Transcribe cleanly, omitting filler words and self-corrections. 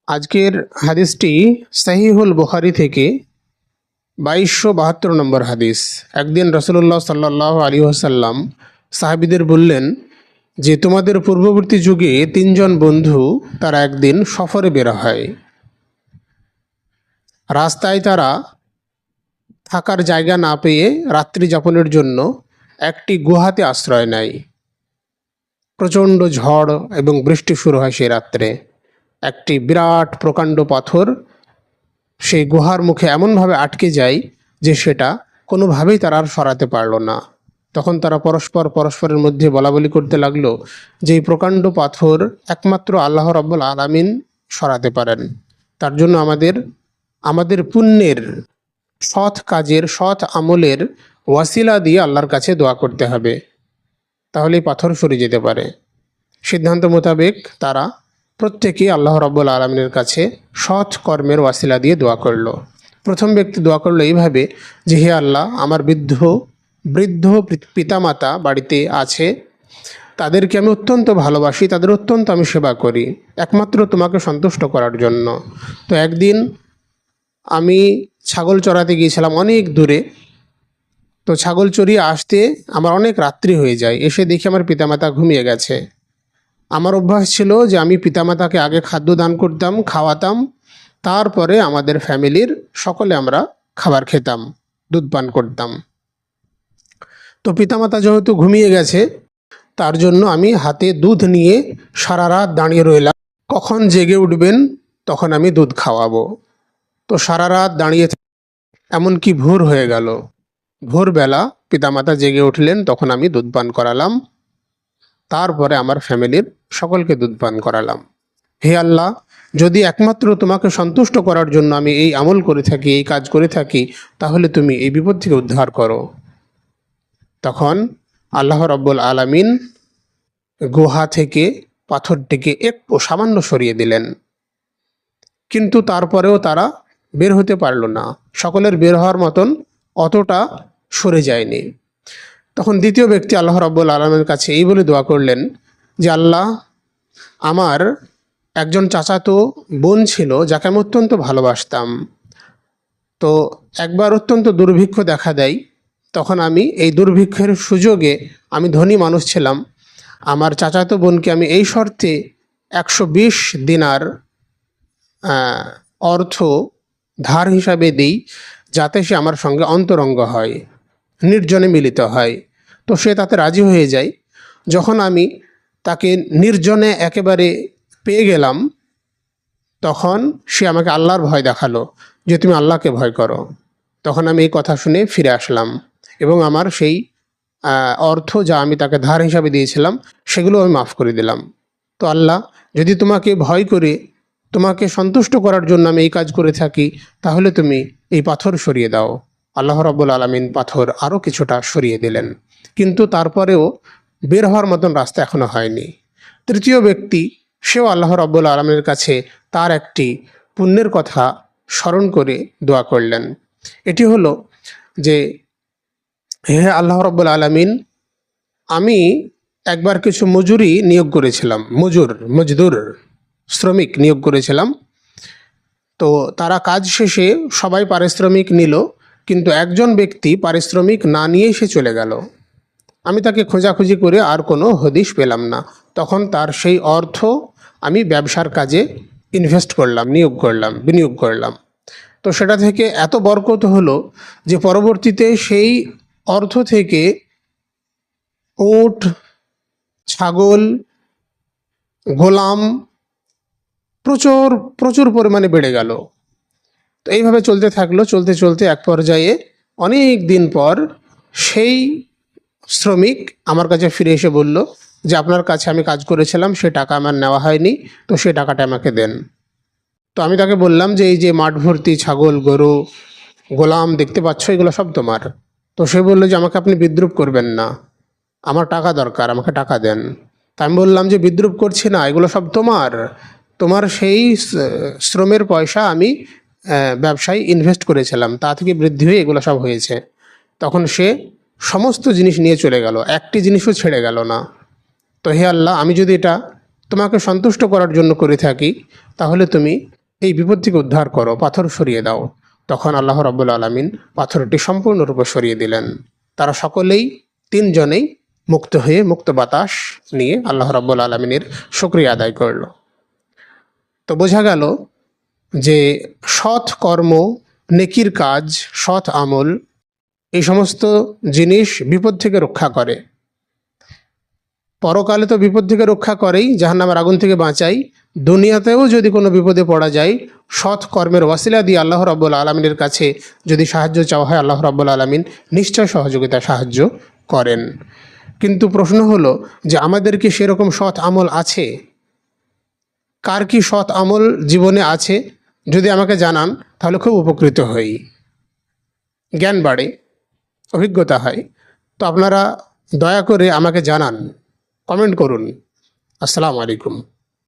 আজকের হাদিসটি সহিহুল বুখারী থেকে 2272 নম্বর হাদিস। একদিন রাসূলুল্লাহ সাল্লাল্লাহু আলাইহি ওয়াসাল্লাম সাহাবীদের বললেন যে তোমাদের পূর্ববর্তী যুগে তিনজন বন্ধু তারা একদিন সফরে বের হয়। রাস্তায় তারা থাকার জায়গা না পেয়ে রাত্রি যাপনের জন্য একটি গুহাতে আশ্রয় নেয়। প্রচণ্ড ঝড় এবং বৃষ্টি শুরু হয় সেই রাত্রে। একটি বিরাট প্রকাণ্ড পাথর সেই গুহার মুখে এমনভাবে আটকে যায় যে সেটা কোনোভাবেই তারা আর সরাতে পারল না। তখন তারা পরস্পরের মধ্যে বলাবলি করতে লাগলো যে এই প্রকাণ্ড পাথর একমাত্র আল্লাহ রাব্বুল আলামিন সরাতে পারেন। তার জন্য আমাদের পুণ্যের, সৎ কাজের, সৎ আমলের ওয়াসিলা দিয়ে আল্লাহর কাছে দোয়া করতে হবে, তাহলেই পাথর সরে যেতে পারে। সিদ্ধান্ত মোতাবেক তারা প্রত্যেকেই আল্লাহ রাব্বুল আলামিনের কাছে সৎ কর্মের ওয়াসিলা দিয়ে দোয়া করলো। প্রথম ব্যক্তি দোয়া করলো এইভাবে যে, হে আল্লাহ, আমার বৃদ্ধ পিতামাতা বাড়িতে আছে, তাদেরকে আমি অত্যন্ত ভালোবাসি, তাদের অত্যন্ত আমি সেবা করি একমাত্র তোমাকে সন্তুষ্ট করার জন্য। তো একদিন আমি ছাগল চড়াতে গিয়েছিলাম অনেক দূরে। তো ছাগল চড়িয়ে আসতে আমার অনেক রাত্রি হয়ে যায়। এসে দেখি আমার পিতামাতা ঘুমিয়ে গেছে। আমার অভ্যাস ছিল যে আমি পিতামাতাকে আগে খাদ্য দান করতাম, খাওয়াতাম, তারপরে আমাদের ফ্যামিলির সকলে আমরা খাবার খেতাম, দুধ পান করতাম। তো পিতামাতা যেহেতু ঘুমিয়ে গেছে, তার জন্য আমি হাতে দুধ নিয়ে সারা রাত দাঁড়িয়ে রইলাম, কখন জেগে উঠবেন তখন আমি দুধ খাওয়াবো। তো সারা রাত দাঁড়িয়ে এমনকি ভোর হয়ে গেল। ভোরবেলা পিতামাতা জেগে উঠলেন, তখন আমি দুধ পান করালাম, তারপরে আমার ফ্যামিলির সকলকে দুধ পান করালাম। হে আল্লাহ, যদি একমাত্র তোমাকে সন্তুষ্ট করার জন্য আমি এই আমল করে থাকি, এই কাজ করে থাকি, তাহলে তুমি এই বিপদ থেকে উদ্ধার করো। তখন আল্লাহ রাব্বুল আলামিন গুহা থেকে পাথরটিকে একটু সামান্য সরিয়ে দিলেন, কিন্তু তারপরেও তারা বের হতে পারল না। সকলের বের হওয়ার মতন অতটা সরে যায়নি। তখন দ্বিতীয় ব্যক্তি আল্লাহ রাব্বুল আলামিনের কাছে এই বলে দোয়া করলেন যে, আল্লাহ, আমার একজন চাচাতো বোন ছিল যাকে আমি অত্যন্ত ভালোবাসতাম। তো একবার অত্যন্ত দুর্ভিক্ষ দেখা দেয়। তখন আমি এই দুর্ভিক্ষের সুযোগে, আমি ধনী মানুষ ছিলাম, আমার চাচাতো বোনকে আমি এই শর্তে 120 দিনার অর্থ ধার হিসাবে দিই, যাতে সে আমার সঙ্গে অন্তরঙ্গ হয়, নির্জনে মিলিত হয়। তো সে তাতে রাজি হয়ে যায়। যখন আমি তাকে নির্জনে একেবারে পেয়ে গেলাম, তখন সে আমাকে আল্লাহর ভয় দেখালো যে তুমি আল্লাহকে ভয় করো। তখন আমি এই কথা শুনে ফিরে আসলাম এবং আমার সেই অর্থ যা আমি তাকে ধার হিসাবে দিয়েছিলাম সেগুলো আমি মাফ করে দিলাম। তো আল্লাহ, যদি তোমাকে ভয় করে, তোমাকে সন্তুষ্ট করার জন্য আমি এই কাজ করে থাকি, তাহলে তুমি এই পাথর সরিয়ে দাও। আল্লাহ রাব্বুল আলামিন পাথর আরও কিছুটা সরিয়ে দিলেন, কিন্তু তারপরেও বের হওয়ার মতন রাস্তা এখনো হয়নি। তৃতীয় ব্যক্তি, সেও আল্লাহ রাব্বুল আলামিনের কাছে তার একটি পুণ্যের কথা স্মরণ করে দোয়া করলেন। এটি হলো যে, হে আল্লাহ রাব্বুল আলামিন, আমি একবার কিছু মজদুর শ্রমিক নিয়োগ করেছিলাম। তো তারা কাজ শেষে সবাই পারিশ্রমিক নিল, কিন্তু একজন ব্যক্তি পারিশ্রমিক না নিয়েই সে চলে গেল। আমি তাকে খোঁজাখুঁজি করে আর কোনো হদিশ পেলাম না। তখন তার সেই অর্থ আমি ব্যবসার কাজে বিনিয়োগ করলাম। তো সেটা থেকে এত বরকত হলো যে পরবর্তীতে সেই অর্থ থেকে উট, ছাগল, গোলাম প্রচুর প্রচুর পরিমাণে বেড়ে গেল। তো এইভাবে চলতে থাকলো। চলতে চলতে এক পর্যায়ে অনেক দিন পর সেই শ্রমিক আমার কাছে ফিরে এসে বলল যে, আপনার কাছে আমি কাজ করেছিলাম, সে টাকা আমার নেওয়া হয়নি, তো সে টাকাটা আমাকে দেন। তো আমি তাকে বললাম যে, এই যে মাঠ ভর্তি ছাগল, গরু, গোলাম দেখতে পাচ্ছ, এগুলো সব তোমার। তো সে বললো যে, আমাকে আপনি বিদ্রূপ করবেন না, আমার টাকা দরকার, আমাকে টাকা দেন। তা আমি বললাম যে, বিদ্রূপ করছি না, এগুলো সব তোমার সেই শ্রমের পয়সা আমি ব্যবসায় ইনভেস্ট করেছিলাম, তা থেকে বৃদ্ধি হয়ে এগুলো সব হয়েছে। তখন সে সমস্ত জিনিস নিয়ে চলে গেল, একটি জিনিসও ছেড়ে গেল না। তো হে আল্লাহ, আমি যদি এটা তোমাকে সন্তুষ্ট করার জন্য করে থাকি, তাহলে তুমি এই বিপদ থেকে উদ্ধার করো, পাথর সরিয়ে দাও। তখন আল্লাহ রাব্বুল আলামিন পাথরটি সম্পূর্ণরূপে সরিয়ে দিলেন। তারা সকলেই তিনজনেই মুক্ত হয়ে মুক্ত বাতাস নিয়ে আল্লাহ রাব্বুল আলামিনের শুকরিয়া আদায় করল। তো বোঝা গেল যে সৎ কর্ম, নেকির কাজ, সৎ আমল, এই সমস্ত জিনিস বিপদ থেকে রক্ষা করে। পরকালে তো বিপদ থেকে রক্ষা করেই, জাহান্নামের আগুন থেকে বাঁচাই। দুনিয়াতেও যদি কোনো বিপদে পড়া যায়, সৎ কর্মের ওয়াসিলা দিয়ে আল্লাহ রাব্বুল আলামিনের কাছে যদি সাহায্য চাওয়া হয়, আল্লাহ রাব্বুল আলামিন নিশ্চয় সহযোগিতা সাহায্য করেন। কিন্তু প্রশ্ন হলো যে আমাদের কি সেরকম সৎ আমল আছে? কার কি সৎ আমল জীবনে আছে? যদি আমাকে জানান তাহলে খুব উপকৃত হই, জ্ঞান বাড়ে, অভিজ্ঞতা হয়। তো আপনারা দয়া করে আমাকে জানান, কমেন্ট করুন। আসসালামু আলাইকুম।